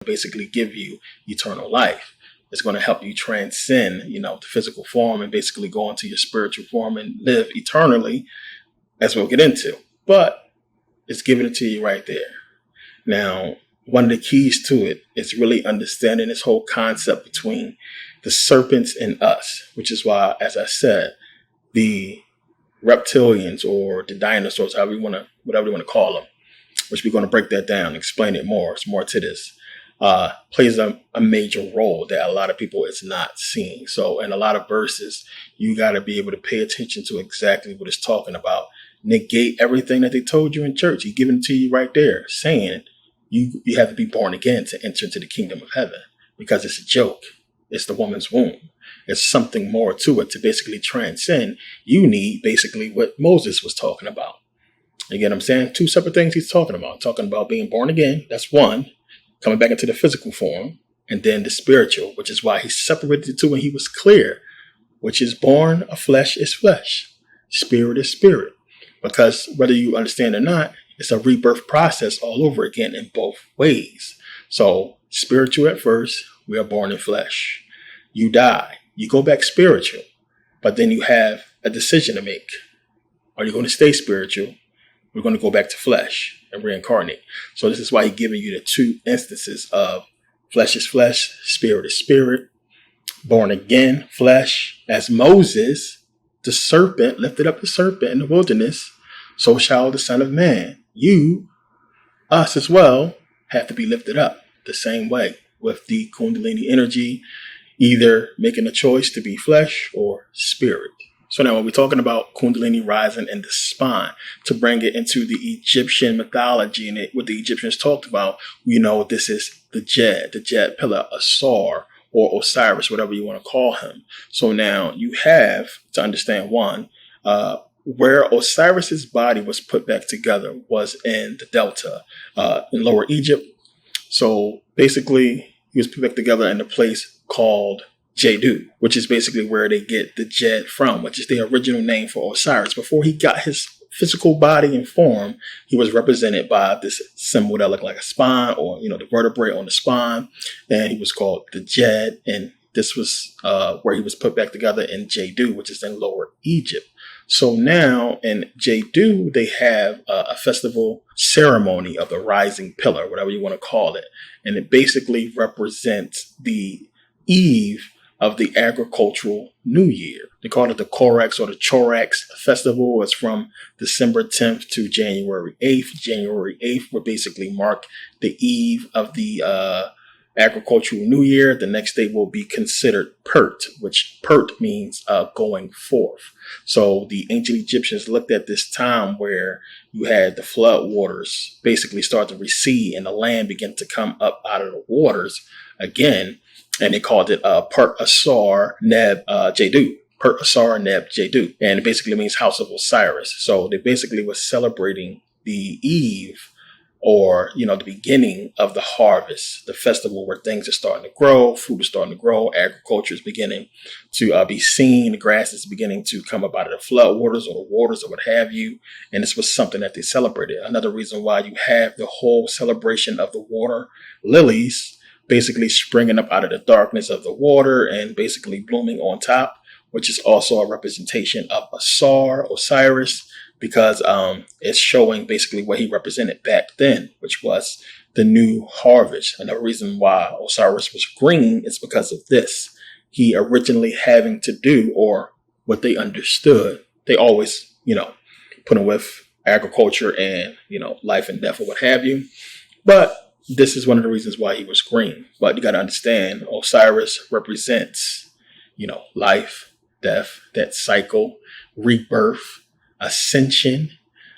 basically give you eternal life. It's going to help you transcend, the physical form and basically go into your spiritual form and live eternally, as we'll get into. But it's giving it to you right there. Now, one of the keys to it is really understanding this whole concept between the serpents and us, which is why, as I said, the reptilians or the dinosaurs, whatever you want to call them, which we're going to break that down and explain it more. It's more to this. Plays a major role that a lot of people is not seeing. So in a lot of verses, you got to be able to pay attention to exactly what it's talking about. Negate everything that they told you in church. He's giving it to you right there, saying you have to be born again to enter into the kingdom of heaven, because it's a joke. It's the woman's womb. It's something more to it to basically transcend. You need basically what Moses was talking about. You get what I'm saying? Two separate things he's talking about. Talking about being born again. That's one. Coming back into the physical form. And then the spiritual, which is why he separated the two and he was clear. Which is born of flesh is flesh. Spirit is spirit. Because whether you understand or not, it's a rebirth process all over again in both ways. So spiritual at first, we are born in flesh. You die. You go back spiritual. But then you have a decision to make. Are you going to stay spiritual? We're going to go back to flesh and reincarnate. So this is why he's giving you the two instances of flesh is flesh, spirit is spirit, born again, flesh. As Moses, the serpent, lifted up the serpent in the wilderness, so shall the Son of Man. You, us as well, have to be lifted up the same way with the Kundalini energy, either making a choice to be flesh or spirit. So now when we're talking about Kundalini rising in the spine, to bring it into the Egyptian mythology and what the Egyptians talked about, we know this is the Jed pillar, Asar or Osiris, whatever you want to call him. So now you have to understand one, where Osiris's body was put back together was in the Delta, in Lower Egypt. So basically he was put back together in a place called Jedu, which is basically where they get the Jed from, which is the original name for Osiris. Before he got his physical body and form, he was represented by this symbol that looked like a spine, or, the vertebrae on the spine. And he was called the Jed. And this was where he was put back together in Jedu, which is in Lower Egypt. So now in Jedu, they have a festival ceremony of the rising pillar, whatever you want to call it. And it basically represents the eve of the agricultural new year. They call it the Korax or the Chorax festival. It's from December 10th to January 8th. January 8th will basically mark the eve of the agricultural new year. The next day will be considered Pert, which Pert means going forth. So the ancient Egyptians looked at this time where you had the flood waters basically start to recede and the land begin to come up out of the waters again. And they called it Pert Asar Neb Jedu. Pert Asar Neb Jedu. And it basically means house of Osiris. So they basically were celebrating the eve, or, the beginning of the harvest, the festival where things are starting to grow, food is starting to grow, agriculture is beginning to be seen, the grass is beginning to come up out of the flood waters or the waters or what have you. And this was something that they celebrated. Another reason why you have the whole celebration of the water lilies basically springing up out of the darkness of the water and basically blooming on top, which is also a representation of Asar, Osiris, because it's showing basically what he represented back then, which was the new harvest. And the reason why Osiris was green is because of this. He originally having to do, or what they understood, they always, put him with agriculture and, life and death or what have you. But this is one of the reasons why he was green. But you got to understand, Osiris represents, life, death, that cycle, rebirth, ascension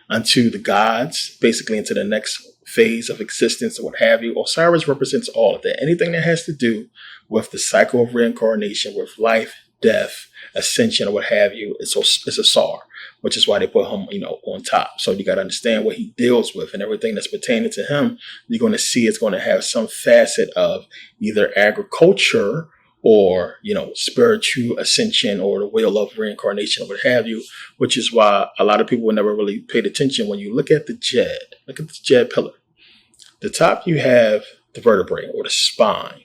unto the gods, basically into the next phase of existence or what have you. Osiris represents all of that. Anything that has to do with the cycle of reincarnation, with life, death, ascension, or what have you, it's Asar, which is why they put him, on top. So you got to understand what he deals with, and everything that's pertaining to him, you're going to see it's going to have some facet of either agriculture or, spiritual ascension or the wheel of reincarnation or what have you, which is why a lot of people never really paid attention. When you look at the Jed pillar, the top you have the vertebrae or the spine.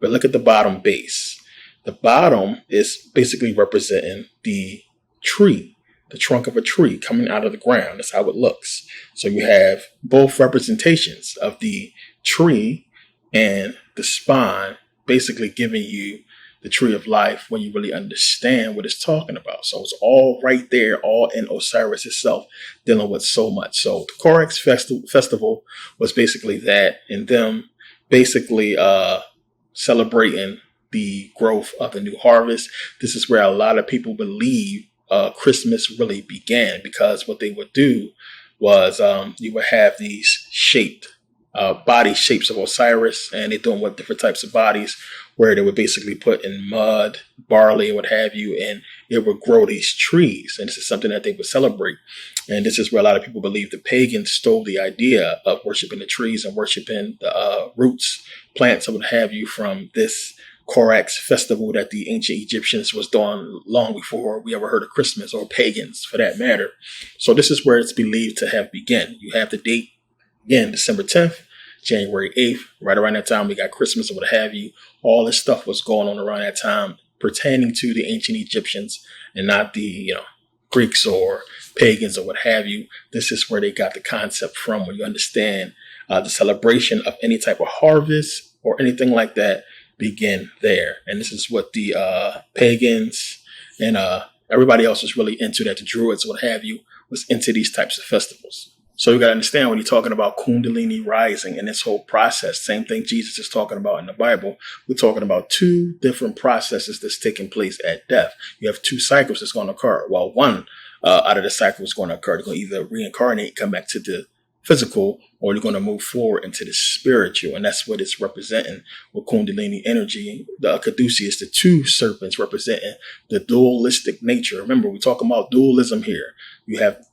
But look at the bottom base. The bottom is basically representing the tree, the trunk of a tree coming out of the ground. That's how it looks. So you have both representations of the tree and the spine, basically giving you the tree of life when you really understand what it's talking about. So it's all right there, all in Osiris itself, dealing with so much. So the Korax festival was basically that, and them basically celebrating the growth of the new harvest. This is where a lot of people believe Christmas really began, because what they would do was you would have these shaped body shapes of Osiris, and they're doing with different types of bodies, where they would basically put in mud, barley, and what have you, and it would grow these trees. And this is something that they would celebrate. And this is where a lot of people believe the pagans stole the idea of worshiping the trees and worshiping the roots, plants, and what have you from this Korax festival that the ancient Egyptians was doing long before we ever heard of Christmas, or pagans for that matter. So this is where it's believed to have begun. You have the date, again, December 10th, January 8th, right around that time we got Christmas or what have you. All this stuff was going on around that time pertaining to the ancient Egyptians, and not the Greeks or pagans or what have you. This is where they got the concept from, when you understand the celebration of any type of harvest or anything like that begin there. And this is what the pagans and everybody else was really into, that the Druids, what have you, was into these types of festivals. So you got to understand, when you're talking about Kundalini rising and this whole process, same thing Jesus is talking about in the Bible, we're talking about two different processes that's taking place at death. You have two cycles that's going to occur. Well, one out of the cycles is going to occur. They're going to either reincarnate, come back to the physical, or they're going to move forward into the spiritual. And that's what it's representing with Kundalini energy. The caduceus, the two serpents, representing the dualistic nature. Remember, we're talking about dualism here. You have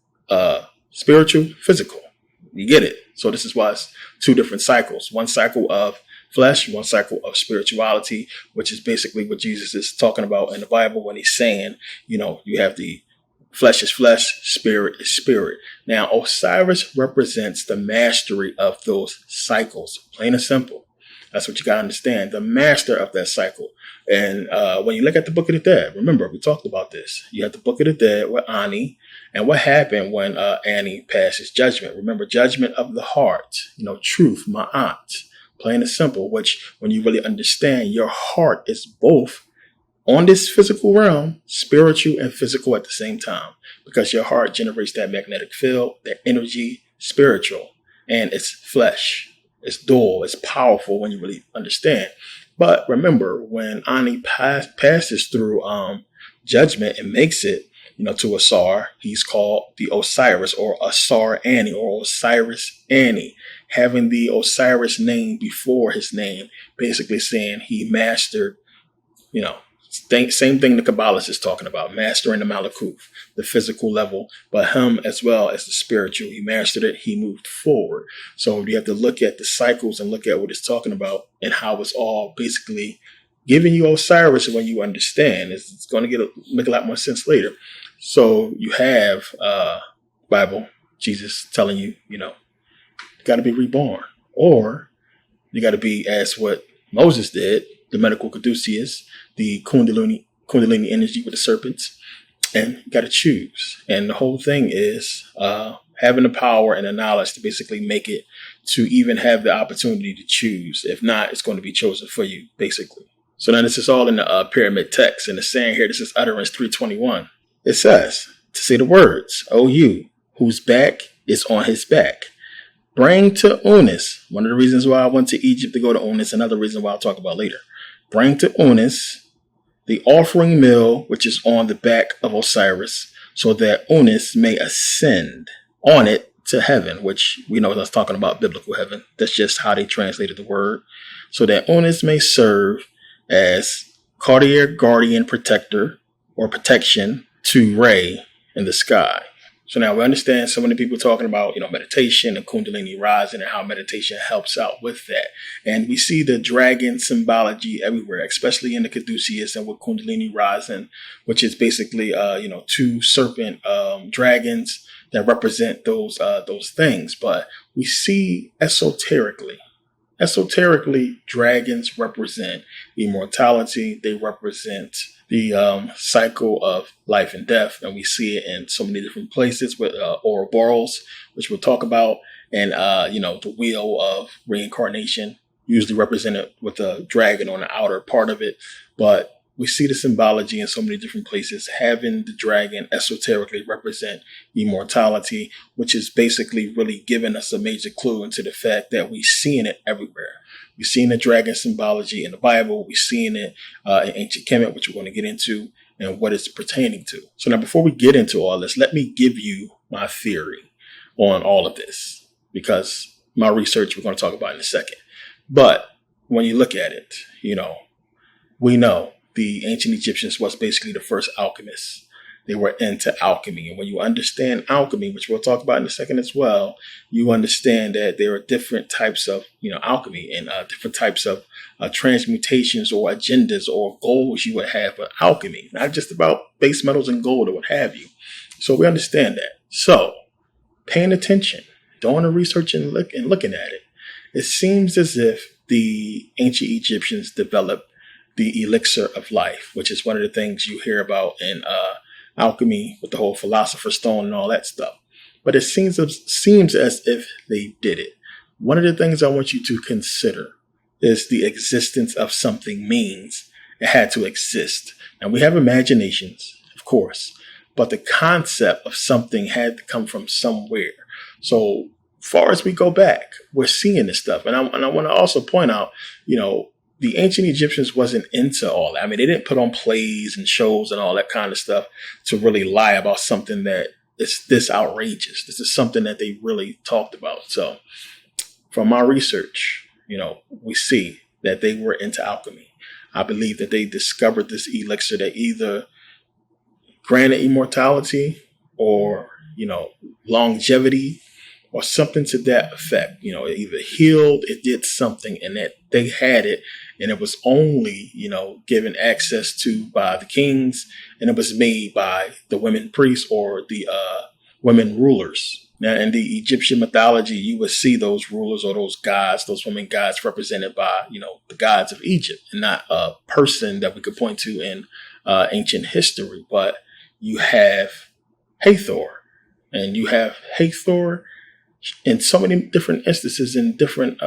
spiritual, physical. You get it? So this is why it's two different cycles. One cycle of flesh, one cycle of spirituality, which is basically what Jesus is talking about in the Bible when he's saying, you have the flesh is flesh, spirit is spirit. Now, Osiris represents the mastery of those cycles, plain and simple. That's what you got to understand, the master of that cycle. And when you look at the Book of the Dead, remember, we talked about this. You have the Book of the Dead with Ani. And what happened when Ani passes judgment? Remember, judgment of the heart, truth, ma'at, plain and simple, which when you really understand, your heart is both on this physical realm, spiritual and physical at the same time, because your heart generates that magnetic field, that energy, spiritual, and it's flesh. It's dual, it's powerful when you really understand. But remember, when Ani passes through judgment and makes it, to Asar, he's called the Osiris, or Asar Ani, or Osiris Ani, having the Osiris name before his name, basically saying he mastered, same thing the Kabbalist is talking about, mastering the Malakuf, the physical level, but him as well as the spiritual. He mastered it. He moved forward. So you have to look at the cycles and look at what it's talking about and how it's all basically giving you Osiris when you understand. It's going to make a lot more sense later. So you have Bible, Jesus telling you, you got to be reborn, or you got to be as what Moses did, the medical caduceus, the Kundalini energy with the serpents, and you got to choose. And the whole thing is having the power and the knowledge to basically make it, to even have the opportunity to choose. If not, it's going to be chosen for you, basically. So now this is all in the pyramid text, and it's saying here, this is utterance 321. It says, to say the words, O you, whose back is on his back, bring to Unis. One of the reasons why I went to Egypt to go to Unis, another reason why I'll talk about later. Bring to Unis the offering mill, which is on the back of Osiris, so that Unis may ascend on it to heaven, which we know that's talking about biblical heaven. That's just how they translated the word. So that Unis may serve as cartier, guardian, protector, or protection to Re in the sky. So now we understand so many people talking about, meditation and Kundalini rising and how meditation helps out with that. And we see the dragon symbology everywhere, especially in the caduceus and with Kundalini rising, which is basically, two serpent dragons that represent those things. But we see esoterically, esoterically, dragons represent immortality. They represent the cycle of life and death, and we see it in so many different places with Ouroboros, which we'll talk about, and the wheel of reincarnation, usually represented with a dragon on the outer part of it. But we see the symbology in so many different places, having the dragon esoterically represent immortality, which is basically really giving us a major clue into the fact that we're seeing it everywhere. We're seeing the dragon symbology in the Bible. We're seeing it in ancient Kemet, which we're going to get into, and what it's pertaining to. So now, before we get into all this, let me give you my theory on all of this, because my research we're going to talk about in a second. But when you look at it, we know the ancient Egyptians was basically the first alchemists. They were into alchemy. And when you understand alchemy, which we'll talk about in a second as well, you understand that there are different types of, alchemy, and different types of transmutations or agendas or goals you would have with alchemy, not just about base metals and gold or what have you. So we understand that. So paying attention, doing the research and looking at it, it seems as if the ancient Egyptians developed the elixir of life, which is one of the things you hear about in alchemy with the whole philosopher's stone and all that stuff. But it seems as if they did it. One of the things I want you to consider is the existence of something means it had to exist. And we have imaginations, of course, but the concept of something had to come from somewhere. So far as we go back, we're seeing this stuff. And I want to also point out, the ancient Egyptians wasn't into all that. I mean, they didn't put on plays and shows and all that kind of stuff to really lie about something that is this outrageous. This is something that they really talked about. So from my research, we see that they were into alchemy. I believe that they discovered this elixir that either granted immortality or, longevity, or something to that effect. It either healed, it did something, and that they had it, and it was only, given access to by the kings, and it was made by the women priests or the women rulers. Now, in the Egyptian mythology, you would see those rulers or those gods, those women gods, represented by, the gods of Egypt, and not a person that we could point to in ancient history. But you have Hathor, and you have Hathor in so many different instances and different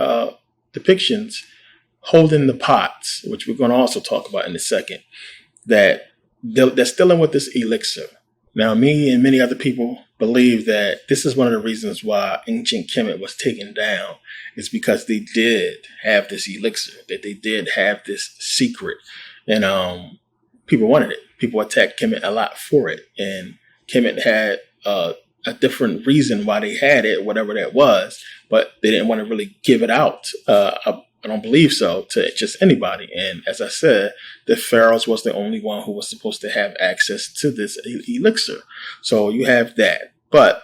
depictions, holding the pots, which we're going to also talk about in a second, that's dealing with this elixir. Now, me and many other people believe that this is one of the reasons why ancient Kemet was taken down, is because they did have this elixir, that they did have this secret, and people wanted it. People attacked Kemet a lot for it, and Kemet had a different reason why they had it, whatever that was, but they didn't want to really give it out. I don't believe so to just anybody. And as I said, the pharaohs was the only one who was supposed to have access to this elixir. So you have that. But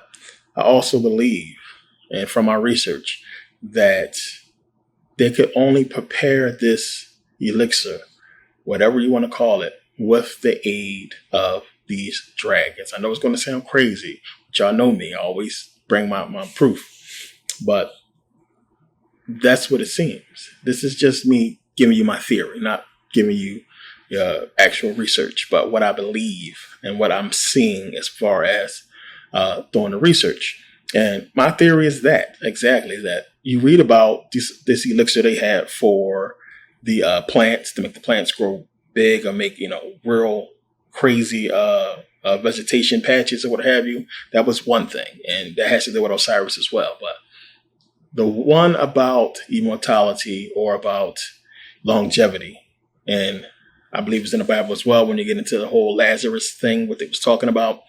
I also believe, and from my research, that they could only prepare this elixir, whatever you want to call it, with the aid of these dragons. I know it's going to sound crazy, but y'all know me. I always bring my proof. But that's what it seems. This is just me giving you my theory, not giving you actual research, but what I believe and what I'm seeing as far as doing the research. And my theory is that, exactly, that you read about this elixir they had for the plants, to make the plants grow big or make, real crazy vegetation patches or what have you. That was one thing. And that has to do with Osiris as well. But the one about immortality or about longevity, and I believe it's in the Bible as well when you get into the whole Lazarus thing, what they was talking about,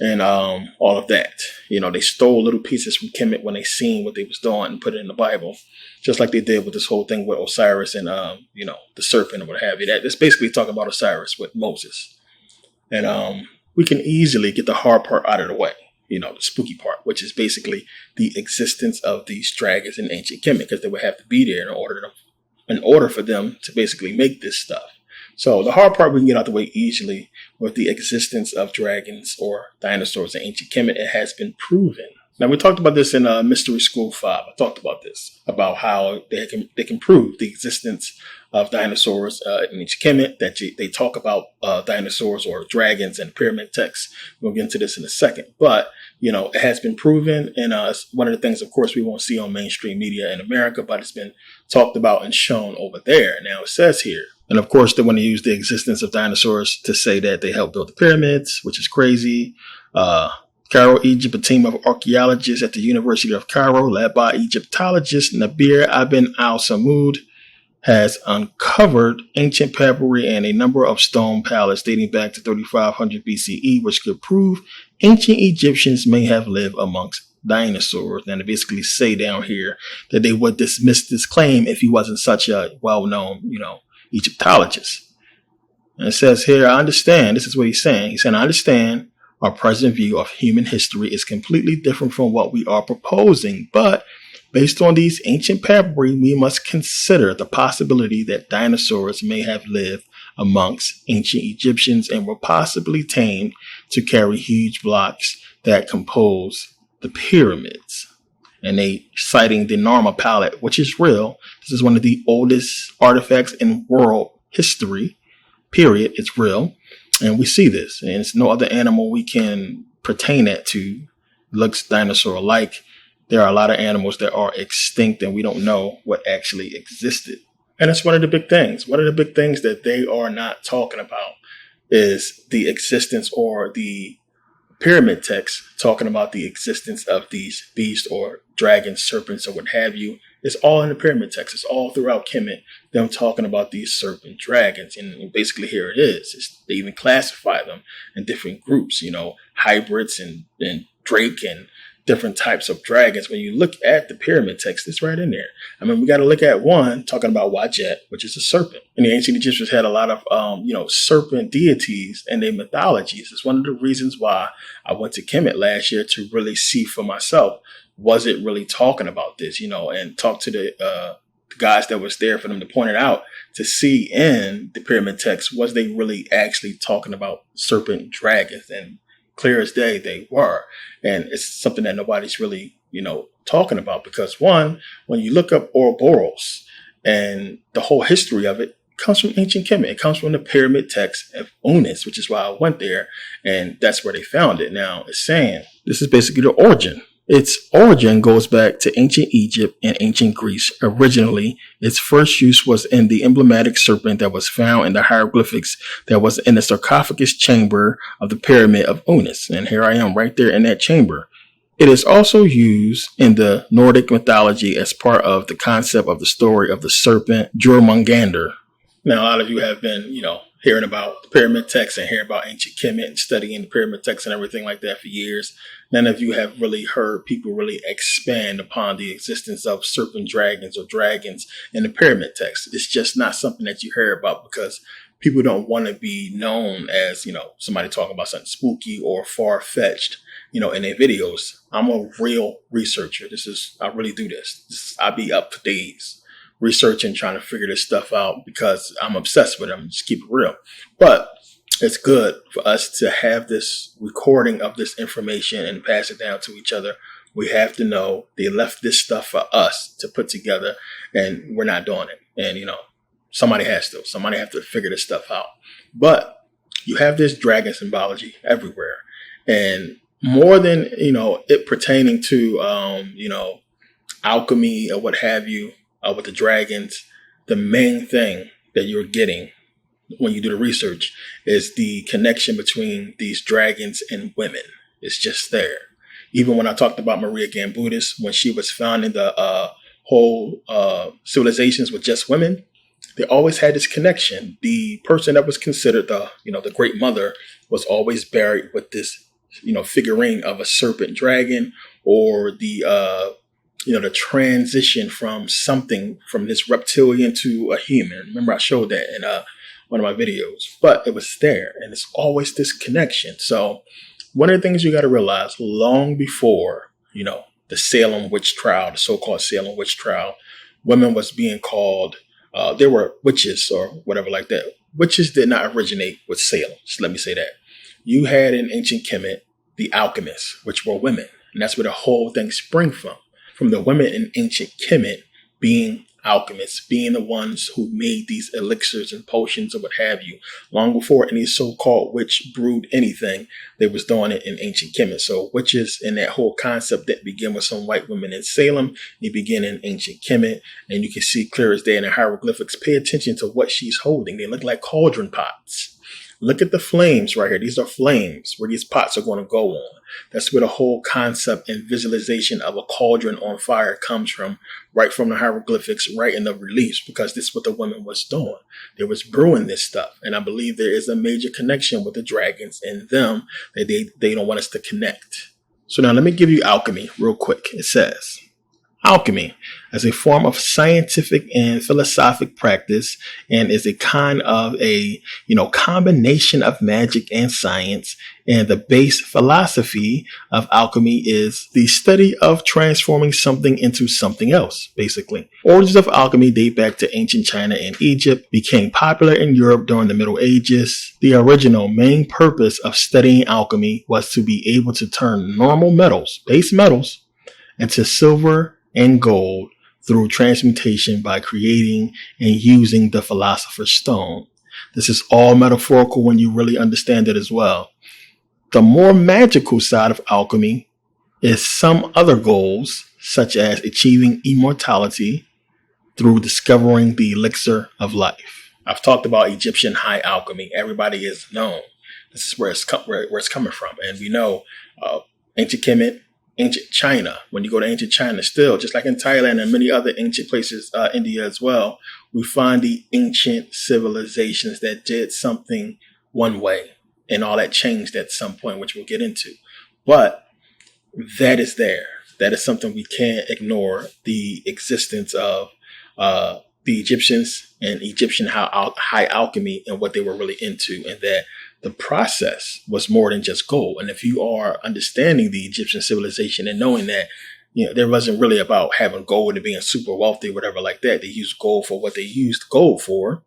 and all of that. They stole little pieces from Kemet when they seen what they was doing and put it in the Bible, just like they did with this whole thing with Osiris and, the serpent or what have you. That's basically talking about Osiris with Moses. And we can easily get the hard part out of the way. The spooky part, which is basically the existence of these dragons in ancient Kemet, because they would have to be there in order for them to basically make this stuff. So the hard part we can get out the way easily with the existence of dragons or dinosaurs in ancient Kemet. It has been proven Now, we talked about this in Mystery School 5. I talked about this, about how they can prove the existence of dinosaurs in ancient Kemet, that they talk about dinosaurs or dragons in pyramid texts. We'll get into this in a second. But, it has been proven, and it's one of the things, of course, we won't see on mainstream media in America, but it's been talked about and shown over there. Now, it says here, and of course, they want to use the existence of dinosaurs to say that they helped build the pyramids, which is crazy. Cairo, Egypt, a team of archaeologists at the University of Cairo, led by Egyptologist Nabir Ibn al-Samud, has uncovered ancient papyri and a number of stone palettes dating back to 3500 BCE, which could prove ancient Egyptians may have lived amongst dinosaurs. And they basically say down here that they would dismiss this claim if he wasn't such a well-known, Egyptologist. And it says here, I understand, this is what he's saying. He said, I understand our present view of human history is completely different from what we are proposing, but based on these ancient papyri, we must consider the possibility that dinosaurs may have lived amongst ancient Egyptians and were possibly tamed to carry huge blocks that compose the pyramids. And they citing the Narma palette, which is real. This is one of the oldest artifacts in world history, period. It's real. And we see this, and it's no other animal we can pertain that to looks dinosaur-like. There are a lot of animals that are extinct and we don't know what actually existed. And it's one of the big things. One of the big things that they are not talking about is the existence, or the pyramid text talking about the existence of these beasts or dragons, serpents, or what have you. It's all in the pyramid text. It's all throughout Kemet, them talking about these serpent dragons. And basically here it is. They even classify them in different groups, hybrids and drake and different types of dragons. When you look at the pyramid text, it's right in there. I mean, we got to look at one talking about Wajet, which is a serpent. And the ancient Egyptians had a lot of, serpent deities in their mythologies. It's one of the reasons why I went to Kemet last year, to really see for myself, was it really talking about this, and talk to the guys that was there for them to point it out, to see in the pyramid text, was they really actually talking about serpent dragons? And clear as day, they were. And it's something that nobody's really, talking about, because one, when you look up Ouroboros and the whole history of it, comes from ancient Kemet. It comes from the pyramid text of Unis, which is why I went there. And that's where they found it. Now it's saying this is basically the origin. Its origin goes back to ancient Egypt and ancient Greece. Originally, its first use was in the emblematic serpent that was found in the hieroglyphics that was in the sarcophagus chamber of the pyramid of Unis. And here I am right there in that chamber. It is also used in the Nordic mythology as part of the concept of the story of the serpent Jormungandr. Now, a lot of you have been, hearing about the pyramid text and hearing about ancient Kemet and studying the pyramid text and everything like that for years. None of you have really heard people really expand upon the existence of serpent dragons or dragons in the pyramid text. It's just not something that you hear about, because people don't want to be known as, somebody talking about something spooky or far-fetched, in their videos. I'm a real researcher. I really do this. I be up for days researching, trying to figure this stuff out, because I'm obsessed with it. I'm just keep it real. But it's good for us to have this recording of this information and pass it down to each other. We have to know they left this stuff for us to put together, and we're not doing it. And, somebody has to figure this stuff out. But you have this dragon symbology everywhere, and more than, it pertaining to, alchemy or what have you, with the dragons, the main thing that you're getting when you do the research is the connection between these dragons and women. It's just there. Even when I talked about Maria Gambudis, when she was founding the whole civilizations with just women, they always had this connection. The person that was considered the great mother was always buried with this, figurine of a serpent dragon, or the transition from this reptilian to a human. Remember, I showed that in one of my videos, but it was there, and it's always this connection. So one of the things you got to realize, long before, the Salem witch trial, the so-called Salem witch trial, women was being called, there were witches or whatever like that. Witches did not originate with Salem. Just let me say that. You had in ancient Kemet the alchemists, which were women. And that's where the whole thing sprang from the women in ancient Kemet being alchemists, being the ones who made these elixirs and potions or what have you. Long before any so-called witch brewed anything, they was doing it in ancient Kemet. So witches and that whole concept that began with some white women in Salem, it began in ancient Kemet. And you can see clear as day in the hieroglyphics. Pay attention to what she's holding. They look like cauldron pots. Look at the flames right here. These are flames where these pots are going to go on. That's where the whole concept and visualization of a cauldron on fire comes from, right from the hieroglyphics, right in the reliefs, because this is what the woman was doing. They was brewing this stuff. And I believe there is a major connection with the dragons and them that they don't want us to connect. So now let me give you alchemy real quick. It says, alchemy as a form of scientific and philosophic practice and is a kind of a, combination of magic and science. And the base philosophy of alchemy is the study of transforming something into something else, basically. Origins of alchemy date back to ancient China and Egypt, became popular in Europe during the Middle Ages. The original main purpose of studying alchemy was to be able to turn normal metals, base metals, into silver and gold through transmutation by creating and using the philosopher's stone. This is all metaphorical when you really understand it as well. The more magical side of alchemy is some other goals, such as achieving immortality through discovering the elixir of life. I've talked about Egyptian high alchemy. Everybody is known. This is where it's coming from. And we know ancient Kemet, ancient China. When you go to ancient China still, just like in Thailand and many other ancient places, India as well, we find the ancient civilizations that did something one way and all that changed at some point, which we'll get into. But that is there. That is something we can't ignore, the existence of the Egyptians and Egyptian high alchemy and what they were really into, and that the process was more than just gold. And if you are understanding the Egyptian civilization and knowing that, there wasn't really about having gold and being super wealthy, whatever like that. They used gold for what they used gold for.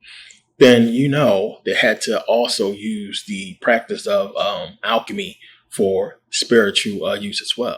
Then, they had to also use the practice of alchemy for spiritual use as well.